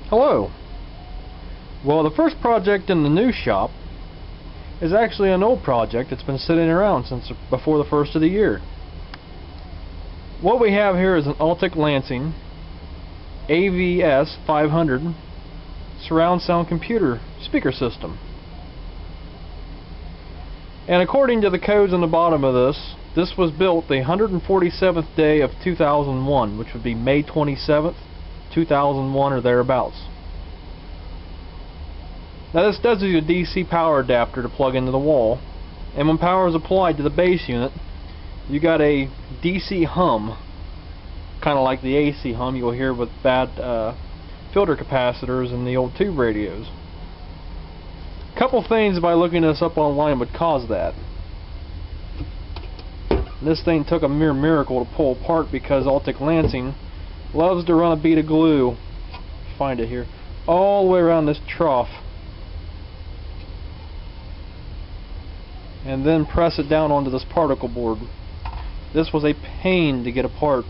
Hello. Well, the first project in the new shop is actually an old project that's been sitting around since before the first of the year. What we have here is an Altec Lansing AVS500 surround sound computer speaker system. And according to the codes on the bottom of this was built the 147th day of 2001, which would be May 27th, 2001 or thereabouts. Now this does use a DC power adapter to plug into the wall, and when power is applied to the base unit, you got a DC hum, kind of like the AC hum you'll hear with bad filter capacitors in the old tube radios. A couple things by looking this up online would cause that. This thing took a mere miracle to pull apart because Altec Lansing loves to run a bead of glue, find it here, all the way around this trough and then press it down onto this particle board. This was a pain to get apart.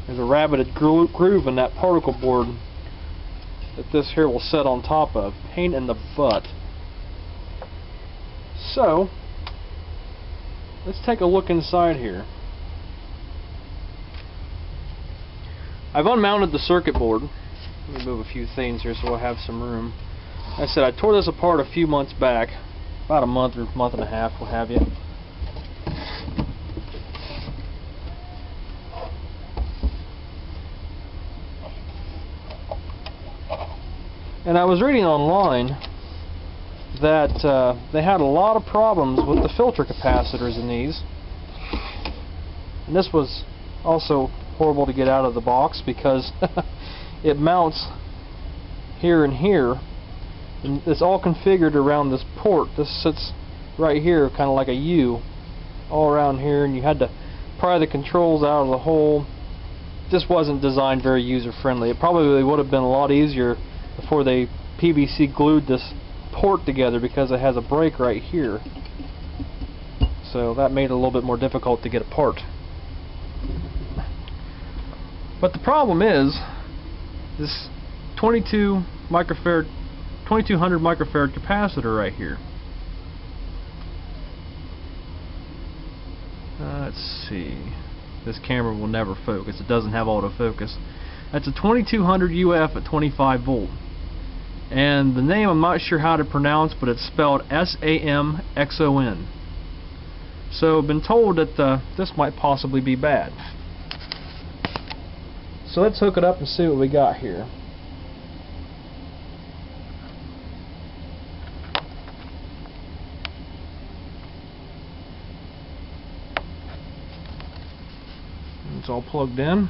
There's a rabbited groove in that particle board that this here will set on top of. Pain in the butt. So let's take a look inside here. I've unmounted the circuit board. Let me move a few things here so we'll have some room. Like I said, I tore this apart a few months back, about a month or month and a half, what have you. And I was reading online that they had a lot of problems with the filter capacitors in these. And this was also horrible to get out of the box because it mounts here and here, and it's all configured around this port. This sits right here, kind of like a U, all around here, and you had to pry the controls out of the hole. This wasn't designed very user-friendly. It probably would have been a lot easier before they PVC glued this port together, because it has a break right here. So that made it a little bit more difficult to get apart. But the problem is this 2200 microfarad capacitor right here. Let's see. This camera will never focus. It doesn't have autofocus. That's a 2200 UF at 25 volt. And the name I'm not sure how to pronounce, but it's spelled SAMXON. So I've been told that this might possibly be bad. So let's hook it up and see what we got here. It's all plugged in.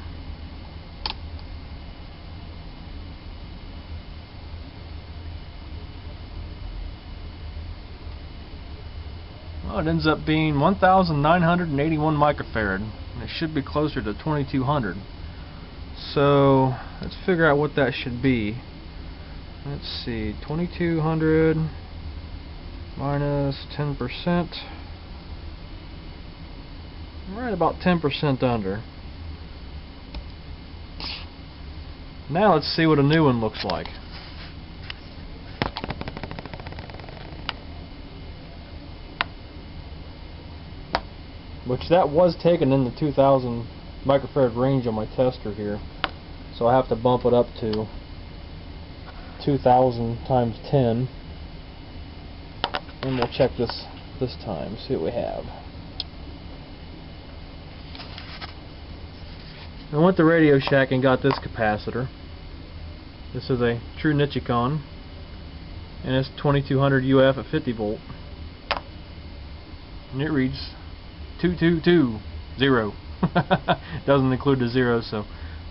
Well, it ends up being 1981 microfarad, and it should be closer to 2200. So let's figure out what that should be. Let's see, 2200 minus 10%. Right about 10% under. Now let's see what a new one looks like. Which that was taken in the 2000 microfarad range on my tester here. So I have to bump it up to 2000 times 10. And we'll check this time, see what we have. I went to Radio Shack and got this capacitor. This is a true Nichicon, and it's 2200 UF at 50 volt. And it reads 2220. Doesn't include the zero, so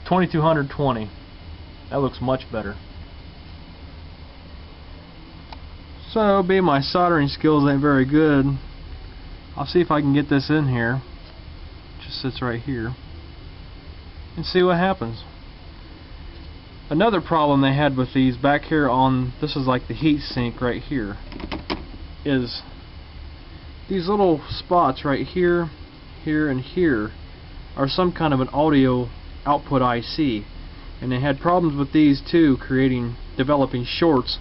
2220. That looks much better. So, being my soldering skills ain't very good, I'll see if I can get this in here. It just sits right here. And see what happens. Another problem they had with these back here on, this is like the heat sink right here, is these little spots right here, here, and here are some kind of an audio output IC, and they had problems with these too, creating developing shorts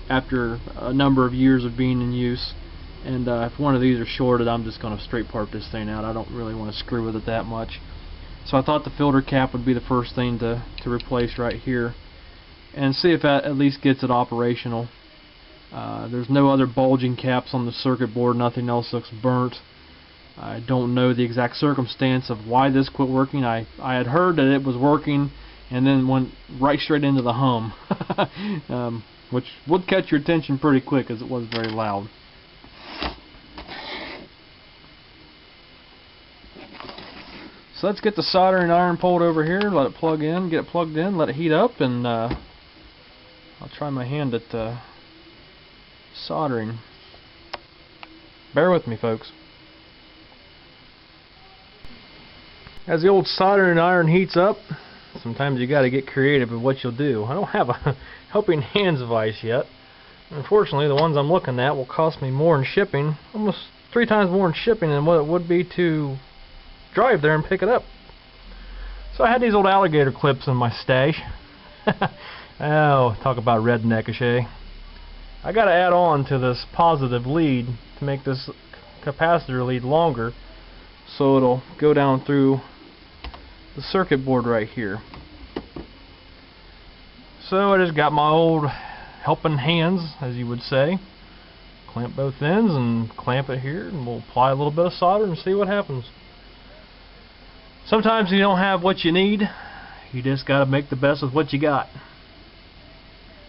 after a number of years of being in use. And if one of these are shorted, I'm just going to straight part this thing out. I don't really want to screw with it that much. So I thought the filter cap would be the first thing to replace right here, and see if that at least gets it operational. There's no other bulging caps on the circuit board, nothing else looks burnt. I don't know the exact circumstance of why this quit working. I had heard that it was working and then went right straight into the hum, which would catch your attention pretty quick as it was very loud. So let's get the soldering iron pulled over here, let it plug in, get it plugged in, let it heat up, and I'll try my hand at soldering. Bear with me, folks. As the old soldering iron heats up, sometimes you gotta get creative with what you'll do. I don't have a helping hands vice yet. Unfortunately, the ones I'm looking at will cost me more in shipping, almost 3 times more in shipping than what it would be to drive there and pick it up. So I had these old alligator clips in my stash. Oh, talk about redneckish, eh? I got to add on to this positive lead to make this capacitor lead longer, so it'll go down through the circuit board right here. So I just got my old helping hands, as you would say. Clamp both ends and clamp it here, and we'll apply a little bit of solder and see what happens. Sometimes you don't have what you need, you just got to make the best with what you got.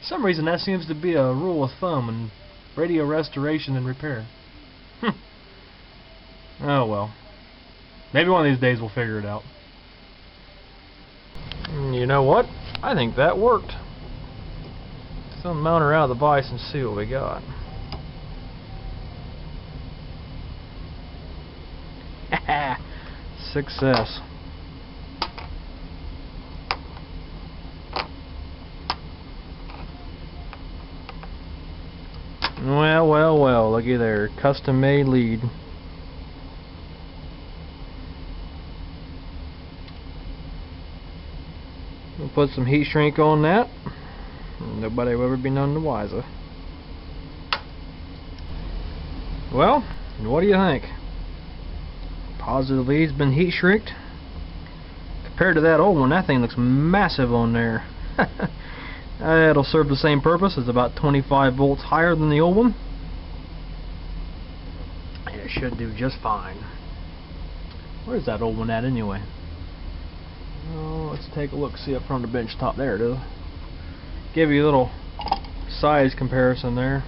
For some reason that seems to be a rule of thumb in radio restoration and repair. Oh well. Maybe one of these days we'll figure it out. You know what? I think that worked. So mount her out of the vise and see what we got. Success. Well, well, well, looky there. Custom made lead. We'll put some heat shrink on that. Nobody will ever be none the wiser. Well, what do you think? Positive lead's been heat shrinked. Compared to that old one, that thing looks massive on there. It'll serve the same purpose. It's about 25 volts higher than the old one. It should do just fine. Where's that old one at anyway? Oh, let's take a look, see up from the bench top. There it is. Give you a little size comparison there.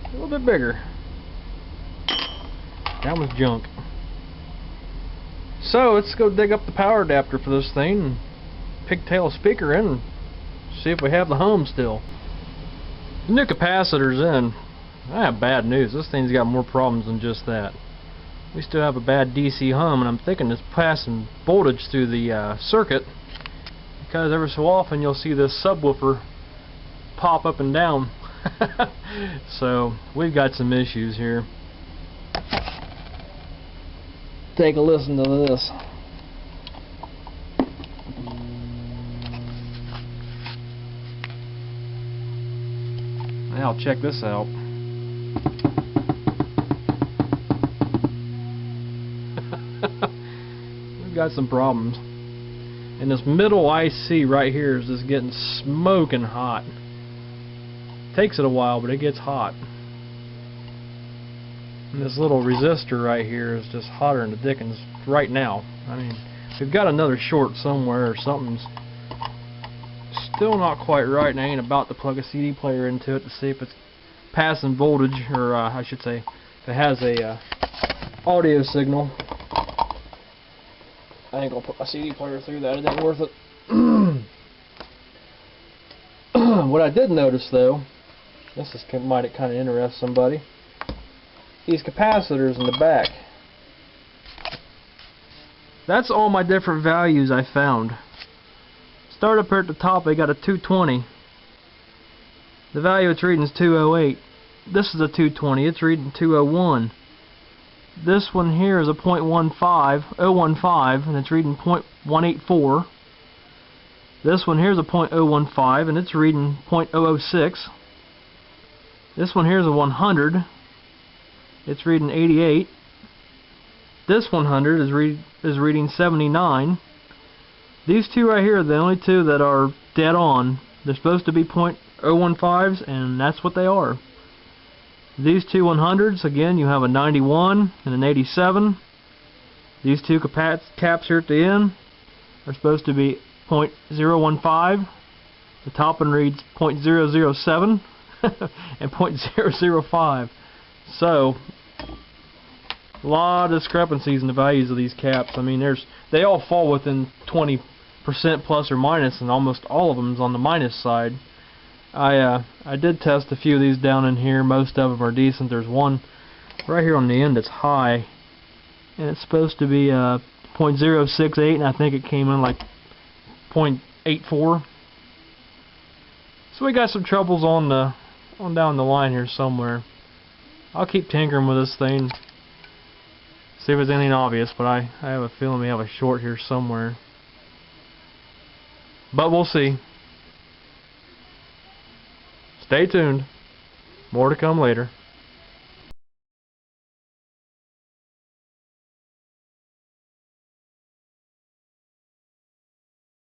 A little bit bigger. That was junk. So let's go dig up the power adapter for this thing and pigtail a speaker in and see if we have the hum still. The new capacitor's in. I have bad news. This thing's got more problems than just that. We still have a bad DC hum, and I'm thinking it's passing voltage through the circuit, because every so often you'll see this subwoofer pop up and down. So we've got some issues here. Take a listen to this. Now check this out. We've got some problems. And this middle IC right here is just getting smoking hot. Takes it a while, but it gets hot. And this little resistor right here is just hotter than the dickens right now. I mean, we've got another short somewhere, or something's still not quite right, and I ain't about to plug a CD player into it to see if it's passing voltage, or I should say, if it has a audio signal. I ain't gonna put my CD player through that. It ain't worth it. What I did notice, though, this might kind of interest somebody. These capacitors in the back. That's all my different values I found. Start up here at the top, I got a 220. The value it's reading is 208. This is a 220, it's reading 201. This one here is a 0.15, and it's reading 0.184. This one here is a .015 and it's reading .006. This one here is a 100. It's reading 88. This 100 is reading 79. These two right here are the only two that are dead on. They're supposed to be .015s, and that's what they are. These two 100s, again, you have a 91 and an 87. These two caps here at the end are supposed to be .015. The top one reads .007 and .005. So, a lot of discrepancies in the values of these caps. I mean, they all fall within 20% plus or minus, and almost all of them is on the minus side. I did test a few of these down in here. Most of them are decent. There's one right here on the end that's high, and it's supposed to be .068, and I think it came in like .84. So we got some troubles on down the line here somewhere. I'll keep tinkering with this thing, see if there's anything obvious, but I have a feeling we have a short here somewhere. But we'll see. Stay tuned. More to come later.